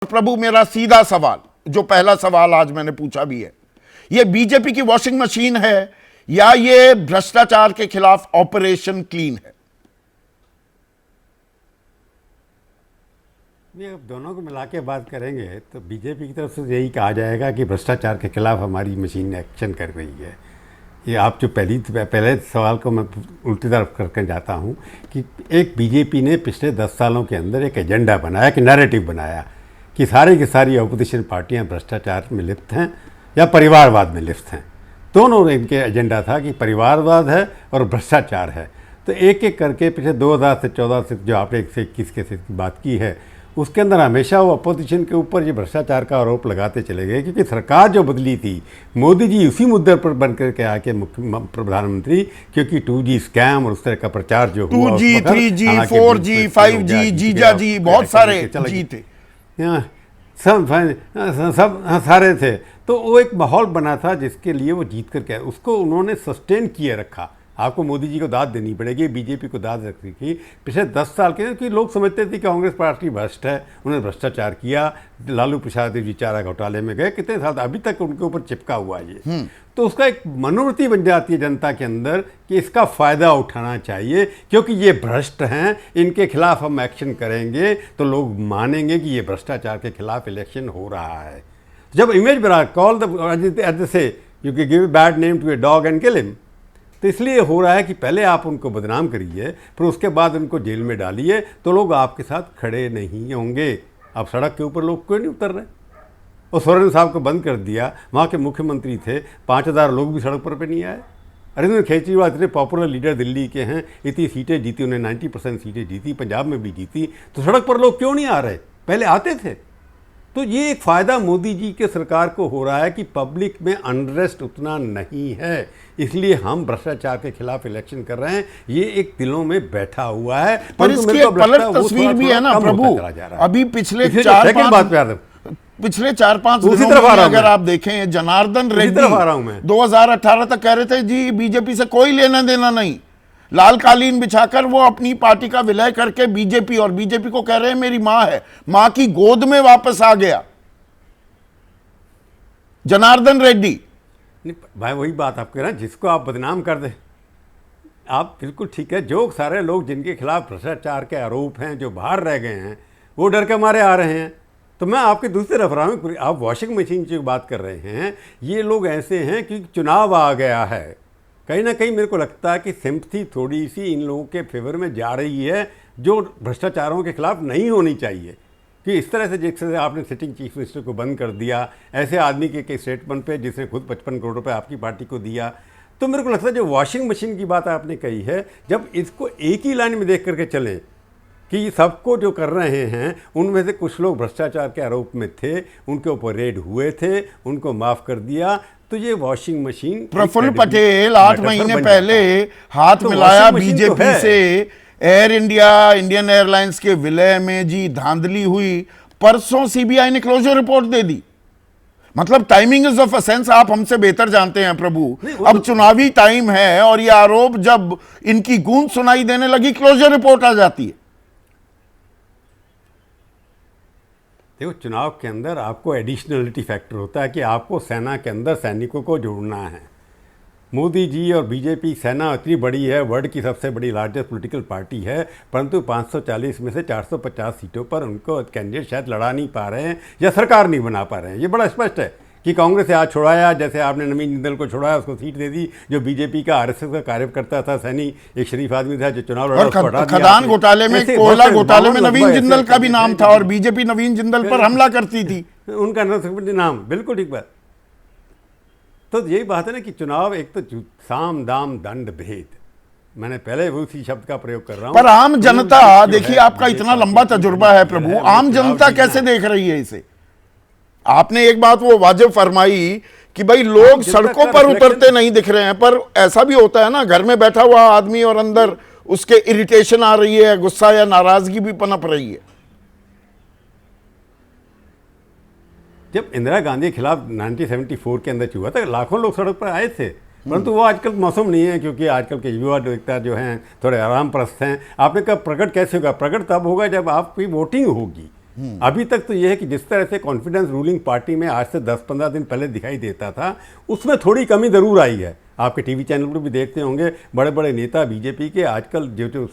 प्रभु, मेरा सीधा सवाल, जो पहला सवाल आज मैंने पूछा भी है, यह बीजेपी की वॉशिंग मशीन है या ये भ्रष्टाचार के खिलाफ ऑपरेशन क्लीन है? ये दोनों को मिला के बात करेंगे तो बीजेपी की तरफ से यही कहा जाएगा कि भ्रष्टाचार के खिलाफ हमारी मशीन एक्शन कर रही है। ये आप जो पहले सवाल को मैं उल्टी तरफ करके जाता हूँ कि एक बीजेपी ने पिछले 10 सालों के अंदर एक एजेंडा बनाया, कि नैरेटिव बनाया कि सारी की सारी अपोजिशन पार्टियां भ्रष्टाचार में लिप्त हैं या परिवारवाद में लिप्त हैं। दोनों इनके एजेंडा था कि परिवारवाद है और भ्रष्टाचार है। तो एक एक करके पिछले 2000 से 14 से जो आपने 121 के की बात की है, उसके अंदर हमेशा वो अपोजिशन के ऊपर ये भ्रष्टाचार का आरोप लगाते चले गए, क्योंकि सरकार जो बदली थी, मोदी जी उसी मुद्दे पर बन करके आके प्रधानमंत्री, क्योंकि 2G स्कैम और उस तरह का प्रचार जो हुआ, 2G 3G 4G 5G जीजा जी बहुत सारे जी थे, सब सारे थे। तो वो एक माहौल बना था जिसके लिए वो जीत करके आए, उसको उन्होंने सस्टेन किए रखा। आपको मोदी जी को दाद देनी पड़ेगी, बीजेपी को दाद रखी थी पिछले 10 साल के, क्योंकि लोग समझते थे कि कांग्रेस पार्टी भ्रष्ट है, उन्होंने भ्रष्टाचार किया, लालू प्रसाद जी चारा घोटाले में गए, कितने साल अभी तक उनके ऊपर चिपका हुआ है ये। तो उसका एक मनोवृत्ति बन जाती है जनता के अंदर कि इसका फ़ायदा उठाना चाहिए, क्योंकि ये भ्रष्ट हैं, इनके खिलाफ हम एक्शन करेंगे तो लोग मानेंगे कि ये भ्रष्टाचार के खिलाफ इलेक्शन हो रहा है। जब इमेज बना, कॉल द से you can give bad name to a dog and kill him. तो इसलिए हो रहा है कि पहले आप उनको बदनाम करिए, फिर उसके बाद उनको जेल में डालिए, तो लोग आपके साथ खड़े नहीं होंगे। अब सड़क के ऊपर लोग क्यों नहीं उतर रहे? और सोरेन साहब को बंद कर दिया, वहाँ के मुख्यमंत्री थे, 5000 लोग भी सड़क पर नहीं आए। अरविंद केजरीवाल इतने पॉपुलर लीडर दिल्ली के हैं, इतनी सीटें जीती, उन्हें 90% सीटें जीती, पंजाब में भी जीती, तो सड़क पर लोग क्यों नहीं आ रहे? पहले आते थे। तो ये एक फ़ायदा मोदी जी के सरकार को हो रहा है कि पब्लिक में अनरेस्ट उतना नहीं है, इसलिए हम भ्रष्टाचार के खिलाफ इलेक्शन कर रहे हैं। ये एक दिलों में बैठा हुआ है, पर इसकी पलट तस्वीर भी है ना प्रभु। अभी पिछले 4-5 दिनों में अगर आप देखें, जनार्दन रेड्डी 2018 तक कह रहे थे जी बीजेपी से कोई लेना देना नहीं, लाल कालीन बिछाकर वो अपनी पार्टी का विलय करके बीजेपी, और बीजेपी को कह रहे हैं मेरी मां है, मां की गोद में वापस आ गया जनार्दन रेड्डी। भाई वही बात आप कह रहे हैं, जिसको आप बदनाम कर दें, आप बिल्कुल ठीक है। जो सारे लोग जिनके खिलाफ भ्रष्टाचार के आरोप हैं, जो बाहर रह गए हैं, वो डर के मारे आ रहे हैं। तो मैं आपके दूसरे तरफ रहा हूँ, आप वॉशिंग मशीन की बात कर रहे हैं, ये लोग ऐसे हैं कि चुनाव आ गया है, कहीं ना कहीं मेरे को लगता है कि सिंपथी थोड़ी सी इन लोगों के फेवर में जा रही है, जो भ्रष्टाचारों के खिलाफ नहीं होनी चाहिए। कि इस तरह से जैसे आपने सिटिंग चीफ मिनिस्टर को बंद कर दिया, ऐसे आदमी के स्टेटमेंट पे जिसने खुद 55 करोड़ रुपए आपकी पार्टी को दिया, तो मेरे को लगता है जो वॉशिंग मशीन की बात आपने कही है, जब इसको एक ही लाइन में देख करके चलें कि सबको जो कर रहे हैं उनमें से कुछ लोग भ्रष्टाचार के आरोप में थे, उनके ऊपर रेड हुए थे, उनको माफ़ कर दिया, तो ये वॉशिंग मशीन। प्रफुल्ल पटेल 8 महीने पहले हाथ मिलाया बीजेपी से, एयर इंडिया, इंडियन एयरलाइंस के विलय में जी धांधली हुई, परसों सीबीआई ने क्लोजर रिपोर्ट दे दी। मतलब टाइमिंग इज ऑफ एसेंस, आप हमसे बेहतर जानते हैं प्रभु। अब चुनावी टाइम है और ये आरोप जब इनकी गूंज सुनाई देने लगी, क्लोजर रिपोर्ट आ जाती है। देखो, चुनाव के अंदर आपको एडिशनलिटी फैक्टर होता है कि आपको सेना के अंदर सैनिकों को जोड़ना है। मोदी जी और बीजेपी, सेना इतनी बड़ी है, वर्ल्ड की सबसे बड़ी लार्जेस्ट पॉलिटिकल पार्टी है, परंतु 540 में से 450 सीटों पर उनको कैंडिडेट शायद लड़ा नहीं पा रहे हैं या सरकार नहीं बना पा रहे हैं। ये बड़ा स्पष्ट है कि कांग्रेस से आज छोड़ाया, जैसे आपने नवीन जिंदल को छोड़ाया, उसको सीट दे दी, जो बीजेपी का आरएसएस का कार्यकर्ता था, सैनी, एक शरीफ आदमी था जो चुनाव लड़ा, उसको हटा दिया। खदान घोटाले में, कोयला घोटाले में नवीन जिंदल का भी नाम था और बीजेपी नवीन जिंदल पर हमला करती थी, उनका नाम, बिल्कुल ठीक बात। तो यही बात है ना कि चुनाव एक तो साम दाम दंड भेद, मैंने पहले उसी शब्द का प्रयोग कर रहा हूं। पर आम जनता, देखिए आपका इतना लंबा तजुर्बा है प्रभु, आम जनता कैसे देख रही है इसे? आपने एक बात वो वाजिब फरमाई कि भाई लोग सड़कों पर उतरते नहीं दिख रहे हैं, पर ऐसा भी होता है ना, घर में बैठा हुआ आदमी और अंदर उसके इरिटेशन आ रही है, गुस्सा या नाराजगी भी पनप रही है। जब इंदिरा गांधी के खिलाफ 1974 के अंदर हुआ था, लाखों लोग सड़क पर आए थे, परंतु वो आजकल मौसम नहीं है, क्योंकि आजकल के युवा जो हैं थोड़े आराम परस्त हैं। आपने कहा प्रकट कैसे होगा? प्रकट तब होगा जब आपकी वोटिंग होगी, अभी तक तो यह है कि जिस तरह से कॉन्फिडेंस रूलिंग पार्टी में आज से 10-15 दिन पहले दिखाई देता था, उसमें थोड़ी कमी जरूर आई है। आपके टीवी चैनल पर भी देखते होंगे, बड़े बड़े नेता बीजेपी के आजकल जो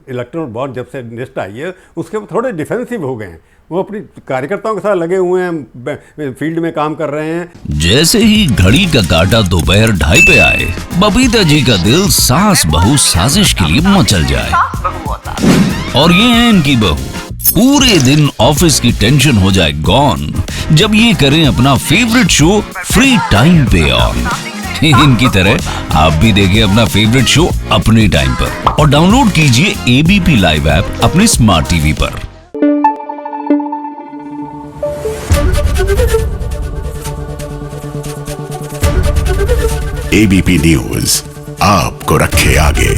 इलेक्टोरल बॉन्ड जब से लिस्ट आई है उसके थोड़े डिफेंसिव हो गए हैं। वो अपनी कार्यकर्ताओं के साथ लगे हुए हैं, फील्ड में काम कर रहे हैं। जैसे ही घड़ी का काटा दोपहर 2:30 पे आए, बबीता जी का दिल सास बहू साजिश के लिए मचल जाए। और ये है इनकी बहू, पूरे दिन ऑफिस की टेंशन हो जाए गॉन जब ये करें अपना फेवरेट शो फ्री टाइम पे ऑन। इनकी तरह आप भी देखिए अपना फेवरेट शो अपने टाइम पर और डाउनलोड कीजिए एबीपी लाइव ऐप अपने स्मार्ट टीवी पर। एबीपी न्यूज आपको रखे आगे।